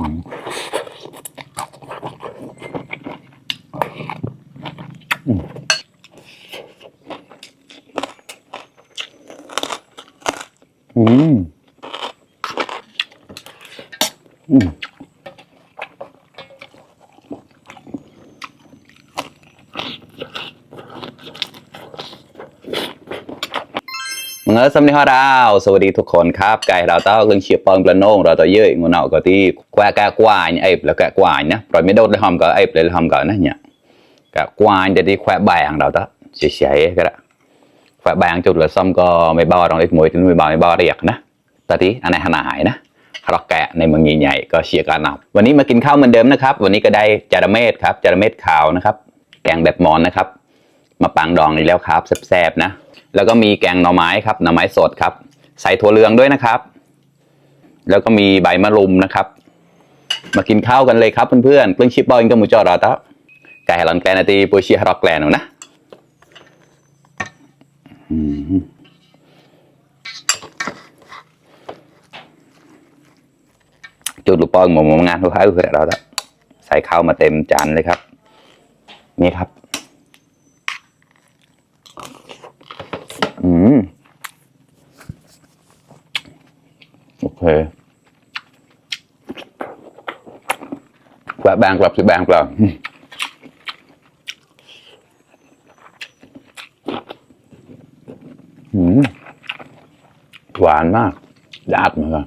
เงื้อสำเนียงเราสวัสดีทุกคนครับไก่เราเต้าเรื่องเชียร์ปองปลาโน่เราตัวเยอะงูเนาก็ที่แกะกวายไอ้แล้วแกะกวายนะปล่อยไม่โดนเลยหอมก็ไอ้เลยหอมก็นะเนี่ยแกะกวายจะที่แกะแบงเราตัวเฉยๆก็ได้แกะแบงจุดละซ้ำก็ไม่บ้าตรงเล็กมวยถึงไม่บ้าเรียกนะตอนที่อันไหนขนาดนะเราแกะในเมืองใหญ่ๆก็เชียร์กันนับวันนี้มากินข้าวเหมือนเดิมนะครับวันนี้ก็ได้จาระเม็ดครับจาระเม็ดขาวนะครับแกงแบบมอนนะครับมาปังดองอีกแล้วครับแซ่บๆนะแล้วก็มีแกงหน่อไม้ครับหน่อไม้สดครับใส่ถั่วเหลืองด้วยนะครับแล้วก็มีใบมะรุมนะครับมากินข้าวกันเลยครับเพื่อนๆเพิ่งชิปบอลกับหมูจอราตะไก่หลังแกลนาตีปูชีฮารอกแกลนนะจุดลูกปองหมูงานทุกท่านเพื่อนเราตะใส่ข้าวมาเต็มจานเลยครับนี่ครับโอเคแบบแบงกลับสิแบงกลับหวานมากยากเหมือนกัน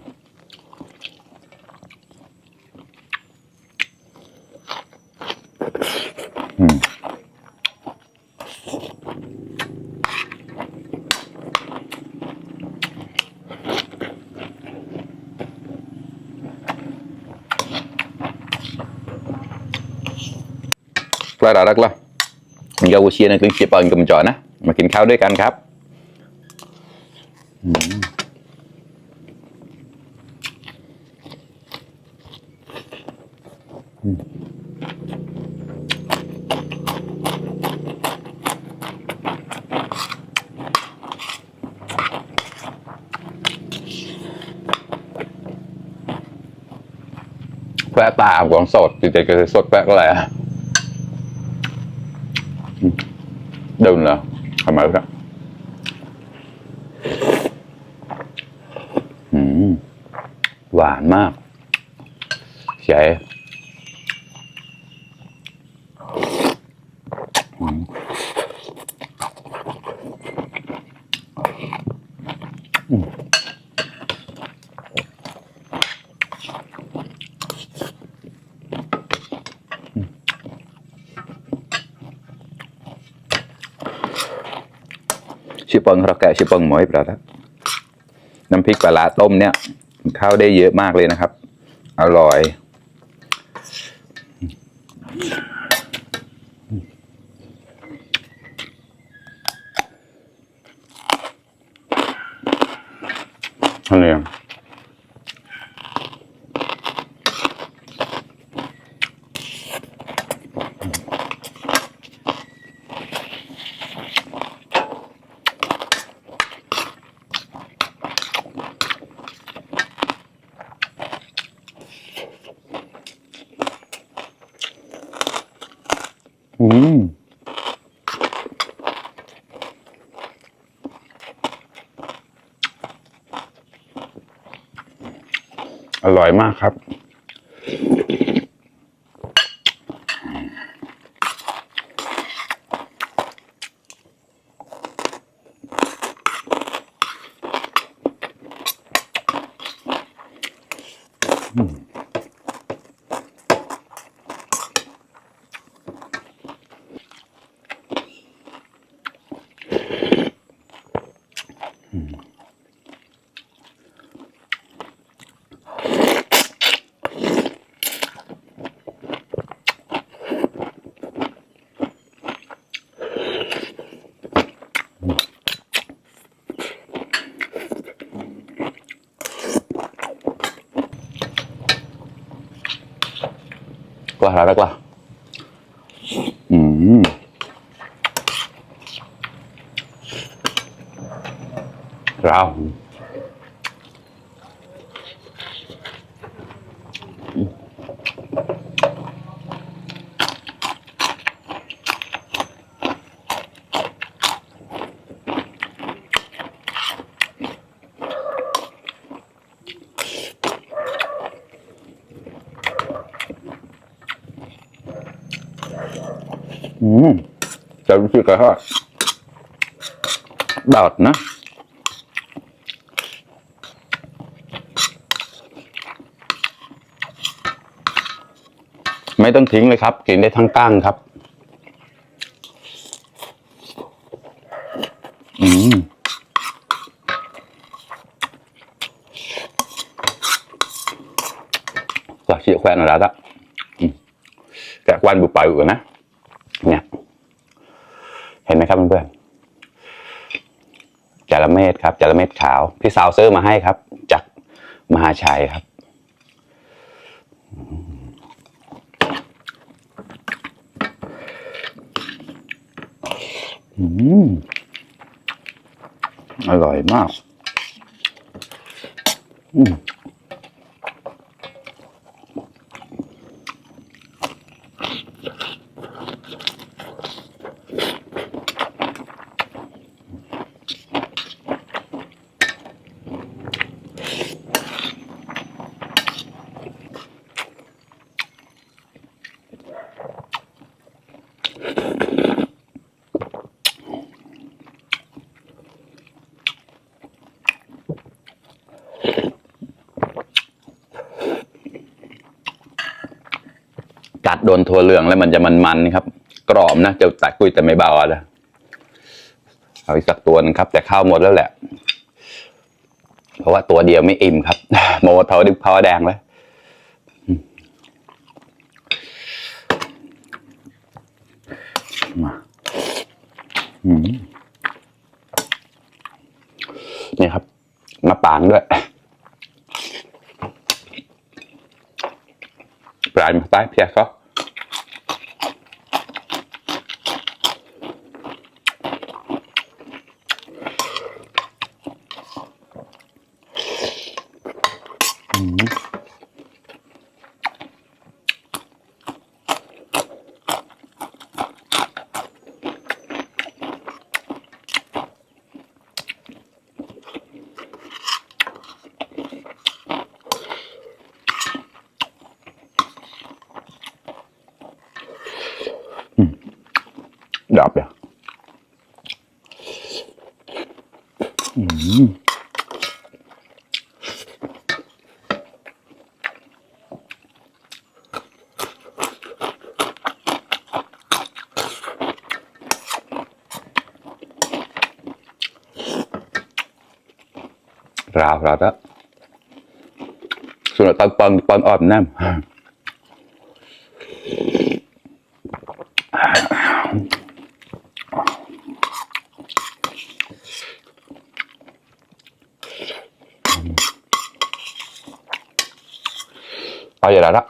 กล้ารักละมีกาวูเชียในกลิ่นเชียร์ปอนกับมันจอนะมากินข้าวด้วยกันครับแปะตาของสดติดใจกับสดแปะก็แหละเดินเหรอทำไมครับหวานมากใช่ชิปปองเราแกะชิปปองหมอยเปล่าครับน้ำพริกปลาต้มเนี่ยข้าวได้เยอะมากเลยนะครับอร่อยอะไรอ่ะอร่อยมากครับกว่าแล้วกว่าเรา จะรู้สึกกระทอดดอดนะไม่ต้องทิ้งเลยครับกินได้ทั้งก้างครับก็เชี่ยวแควนอะไรละแกะวันบุปผาอยู่นะเนี่ยเห็นไหมครับเพื่อนๆจาระเม็ดครับจาระเม็ดขาวพี่สาวซื้อมาให้ครับจากมหาชัยครับอร่อยมากกัดโดนถั่วเหลืองแล้วมันจะมันๆครับกรอบนะจะตัดกุ้ยแต่ไม่เบาอ่ะเอาอีกสักตัวนึงครับแต่ข้าวหมดแล้วแหละเพราะว่าตัวเดียวไม่อิ่มครับโมเทาดิบพาวแดงเลยนี่ครับมาปางด้วยปลายมาใต้เพียก็ดับเลยราวแล้วส่วนตอนปอนอ่อนน้ำเอาอย่างไรละ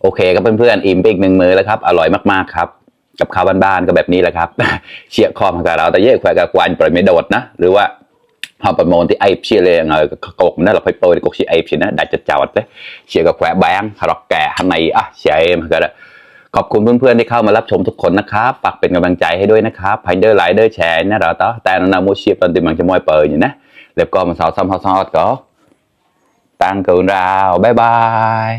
โอเคครับเพื่อนๆอิ่มไปอีก1 มื้อแล้วครับอร่อยมากๆครับกับข้าวบ้านๆก็แบบนี้แหละครับเชี่ยคอมกับเราแต่เย่แขวกับกวนปล่อยไม่โดดนะหรือว่าหอมประมงที่ไอเชี่ยเลยกกนั่นเราค่อยโปรยกกเชี่ยไอเชี่ยนะได้จะเจ้าเลยเชี่ยกับแขวแบงหลอกแก่ข้างในเชี่ยมันก็ขอบคุณเพื่อนๆที่เข้ามารับชมทุกคนนะครับฝากเป็นกำลังใจให้ด้วยนะครับไพเดอร์ไลเดอร์แชร์นะเราต่อแต่นาโมเชียตอนติมันจะมวยเปิดอยู่นะแล้วก็มาสาวซ้ำเขาซ้อนก็ตั้งเกินราวบ๊ายบาย